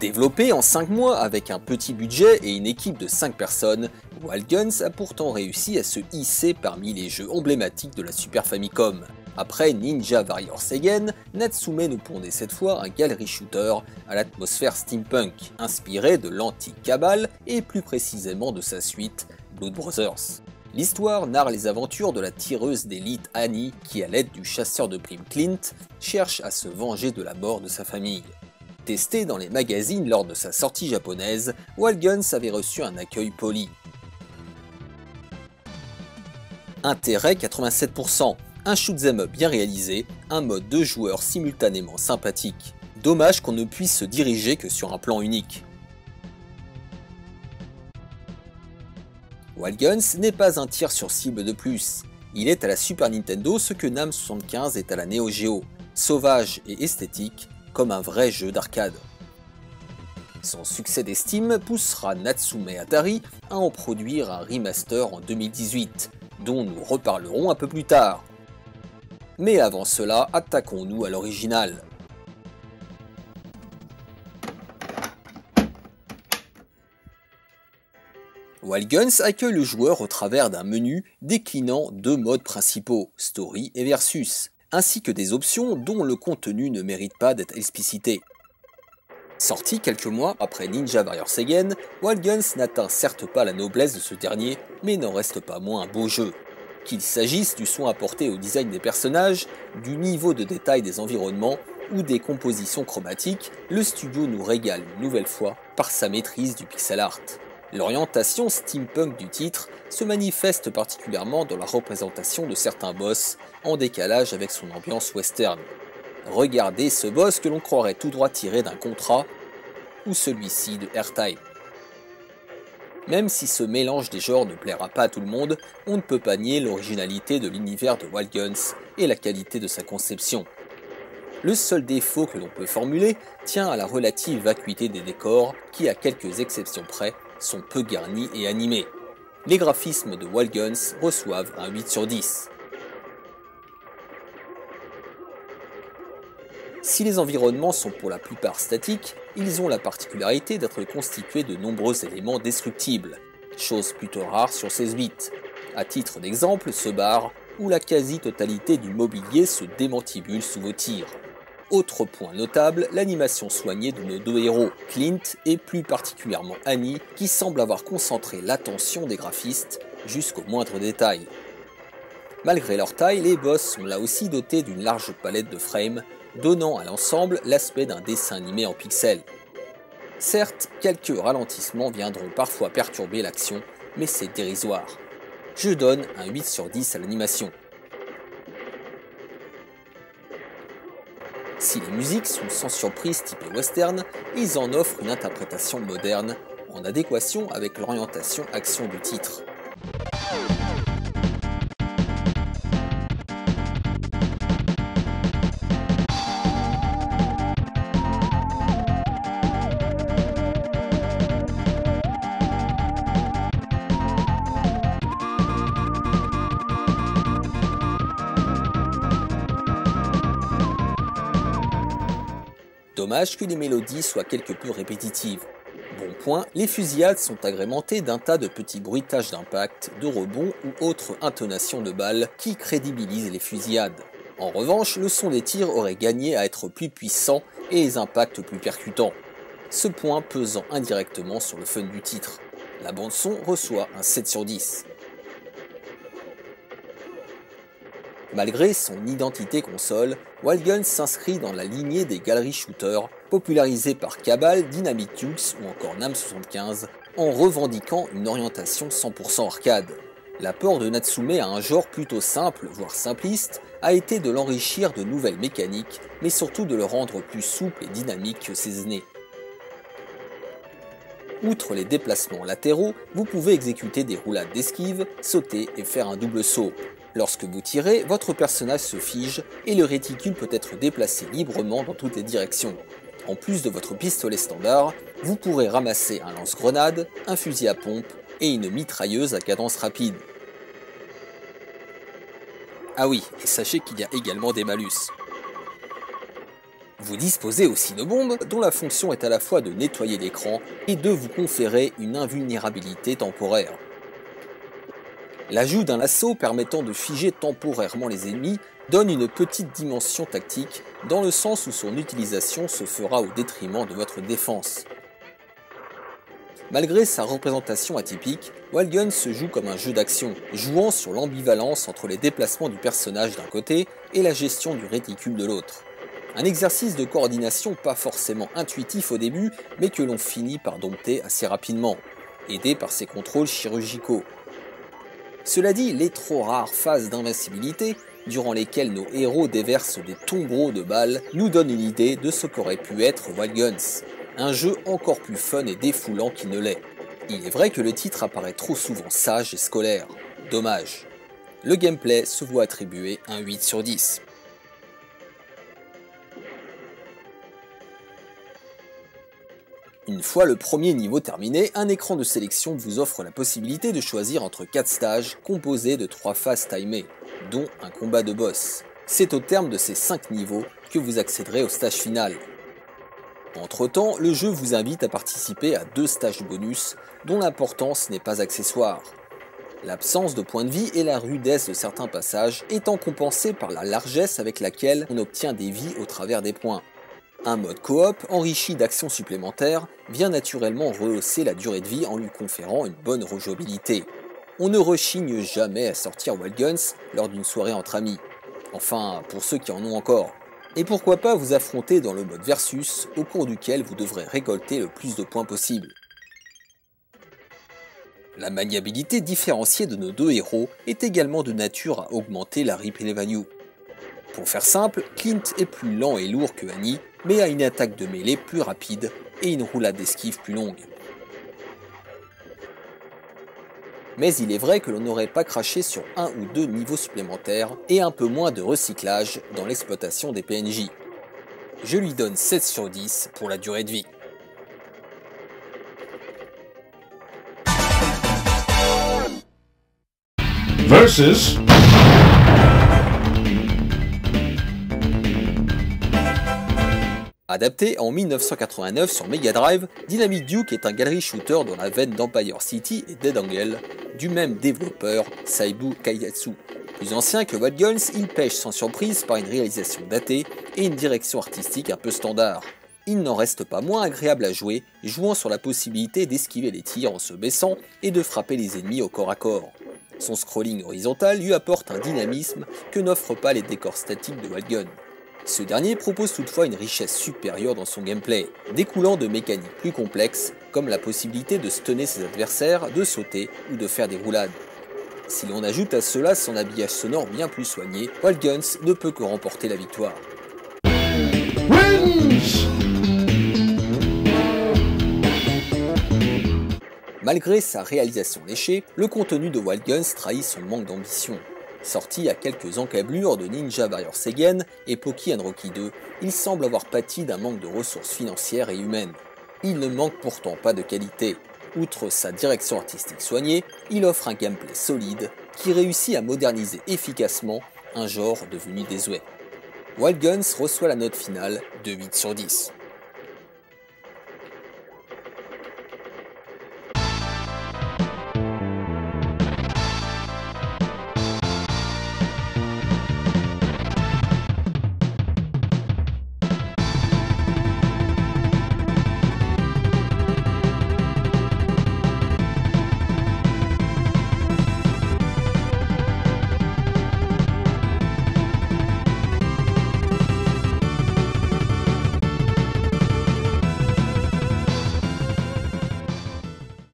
Développé en 5 mois avec un petit budget et une équipe de 5 personnes, Wild Guns a pourtant réussi à se hisser parmi les jeux emblématiques de la Super Famicom. Après Ninja Warrior Seigen, Natsume nous pondait cette fois un gallery shooter à l'atmosphère steampunk, inspiré de l'antique Cabal et plus précisément de sa suite, Blood Brothers. L'histoire narre les aventures de la tireuse d'élite Annie qui, à l'aide du chasseur de primes Clint, cherche à se venger de la mort de sa famille. Testé dans les magazines lors de sa sortie japonaise, Wild Guns avait reçu un accueil poli. Intérêt 87%, un shoot'em up bien réalisé, un mode de joueurs simultanément sympathique. Dommage qu'on ne puisse se diriger que sur un plan unique. Wild Guns n'est pas un tir sur cible de plus. Il est à la Super Nintendo ce que NAM 75 est à la Neo Geo, sauvage et esthétique, comme un vrai jeu d'arcade. Son succès d'estime poussera Natsume Atari à en produire un remaster en 2018, dont nous reparlerons un peu plus tard. Mais avant cela, attaquons-nous à l'original. Wild Guns accueille le joueur au travers d'un menu déclinant deux modes principaux, Story et Versus, ainsi que des options dont le contenu ne mérite pas d'être explicité. Sorti quelques mois après Ninja Warrior Seigen, Wild Guns n'atteint certes pas la noblesse de ce dernier, mais n'en reste pas moins un beau jeu. Qu'il s'agisse du soin apporté au design des personnages, du niveau de détail des environnements ou des compositions chromatiques, le studio nous régale une nouvelle fois par sa maîtrise du pixel art. L'orientation steampunk du titre se manifeste particulièrement dans la représentation de certains boss, en décalage avec son ambiance western. Regardez ce boss que l'on croirait tout droit tiré d'un Contra, ou celui-ci de R-Type. Même si ce mélange des genres ne plaira pas à tout le monde, on ne peut pas nier l'originalité de l'univers de Wild Guns et la qualité de sa conception. Le seul défaut que l'on peut formuler tient à la relative vacuité des décors qui, à quelques exceptions près, sont peu garnis et animés. Les graphismes de Wild Guns reçoivent un 8 sur 10. Si les environnements sont pour la plupart statiques, ils ont la particularité d'être constitués de nombreux éléments destructibles, chose plutôt rare sur 16 bits. À titre d'exemple, ce bar, où la quasi-totalité du mobilier se démantibule sous vos tirs. Autre point notable, l'animation soignée de nos deux héros, Clint et plus particulièrement Annie, qui semble avoir concentré l'attention des graphistes jusqu'au moindre détail. Malgré leur taille, les boss sont là aussi dotés d'une large palette de frames, donnant à l'ensemble l'aspect d'un dessin animé en pixels. Certes, quelques ralentissements viendront parfois perturber l'action, mais c'est dérisoire. Je donne un 8 sur 10 à l'animation. Si les musiques sont sans surprise typées western, ils en offrent une interprétation moderne, en adéquation avec l'orientation action du titre. Dommage que les mélodies soient quelque peu répétitives. Bon point, les fusillades sont agrémentées d'un tas de petits bruitages d'impact, de rebonds ou autres intonations de balles qui crédibilisent les fusillades. En revanche, le son des tirs aurait gagné à être plus puissant et les impacts plus percutants. Ce point pesant indirectement sur le fun du titre. La bande son reçoit un 7 sur 10. Malgré son identité console, Wild Guns s'inscrit dans la lignée des gallery shooters popularisés par Cabal, Dynamite Dukes ou encore NAM 75 en revendiquant une orientation 100% arcade. L'apport de Natsume à un genre plutôt simple, voire simpliste, a été de l'enrichir de nouvelles mécaniques, mais surtout de le rendre plus souple et dynamique que ses aînés. Outre les déplacements latéraux, vous pouvez exécuter des roulades d'esquive, sauter et faire un double saut. Lorsque vous tirez, votre personnage se fige et le réticule peut être déplacé librement dans toutes les directions. En plus de votre pistolet standard, vous pourrez ramasser un lance-grenade, un fusil à pompe et une mitrailleuse à cadence rapide. Ah oui, et sachez qu'il y a également des malus. Vous disposez aussi de bombes dont la fonction est à la fois de nettoyer l'écran et de vous conférer une invulnérabilité temporaire. L'ajout d'un lasso permettant de figer temporairement les ennemis donne une petite dimension tactique dans le sens où son utilisation se fera au détriment de votre défense. Malgré sa représentation atypique, Wild Guns se joue comme un jeu d'action, jouant sur l'ambivalence entre les déplacements du personnage d'un côté et la gestion du réticule de l'autre. Un exercice de coordination pas forcément intuitif au début, mais que l'on finit par dompter assez rapidement, aidé par ses contrôles chirurgicaux. Cela dit, les trop rares phases d'invincibilité, durant lesquelles nos héros déversent des tombereaux de balles, nous donnent une idée de ce qu'aurait pu être Wild Guns. Un jeu encore plus fun et défoulant qu'il ne l'est. Il est vrai que le titre apparaît trop souvent sage et scolaire. Dommage. Le gameplay se voit attribuer un 8 sur 10. Une fois le premier niveau terminé, un écran de sélection vous offre la possibilité de choisir entre 4 stages composés de 3 phases timées, dont un combat de boss. C'est au terme de ces 5 niveaux que vous accéderez au stage final. Entre temps, le jeu vous invite à participer à 2 stages bonus dont l'importance n'est pas accessoire. L'absence de points de vie et la rudesse de certains passages étant compensées par la largesse avec laquelle on obtient des vies au travers des points. Un mode coop enrichi d'actions supplémentaires vient naturellement rehausser la durée de vie en lui conférant une bonne rejouabilité. On ne rechigne jamais à sortir Wild Guns lors d'une soirée entre amis. Enfin, pour ceux qui en ont encore. Et pourquoi pas vous affronter dans le mode versus, au cours duquel vous devrez récolter le plus de points possible. La maniabilité différenciée de nos deux héros est également de nature à augmenter la replay value. Pour faire simple, Clint est plus lent et lourd que Annie, mais a une attaque de mêlée plus rapide et une roulade d'esquive plus longue. Mais il est vrai que l'on n'aurait pas craché sur 1 ou 2 niveaux supplémentaires et un peu moins de recyclage dans l'exploitation des PNJ. Je lui donne 7 sur 10 pour la durée de vie. Versus. Adapté en 1989 sur Mega Drive, Dynamite Duke est un gallery shooter dans la veine d'Empire City et Dead Angle, du même développeur Saibu Keiretsu. Plus ancien que Wild Guns, il pêche sans surprise par une réalisation datée et une direction artistique un peu standard. Il n'en reste pas moins agréable à jouer, jouant sur la possibilité d'esquiver les tirs en se baissant et de frapper les ennemis au corps à corps. Son scrolling horizontal lui apporte un dynamisme que n'offrent pas les décors statiques de Wild Guns. Ce dernier propose toutefois une richesse supérieure dans son gameplay, découlant de mécaniques plus complexes, comme la possibilité de stunner ses adversaires, de sauter ou de faire des roulades. Si l'on ajoute à cela son habillage sonore bien plus soigné, Wild Guns ne peut que remporter la victoire. Malgré sa réalisation léchée, le contenu de Wild Guns trahit son manque d'ambition. Sorti à quelques encablures de Ninja Warrior Seigen et Poki Rocky 2, il semble avoir pâti d'un manque de ressources financières et humaines. Il ne manque pourtant pas de qualité. Outre sa direction artistique soignée, il offre un gameplay solide qui réussit à moderniser efficacement un genre devenu désuet. Wild Guns reçoit la note finale de 8 sur 10.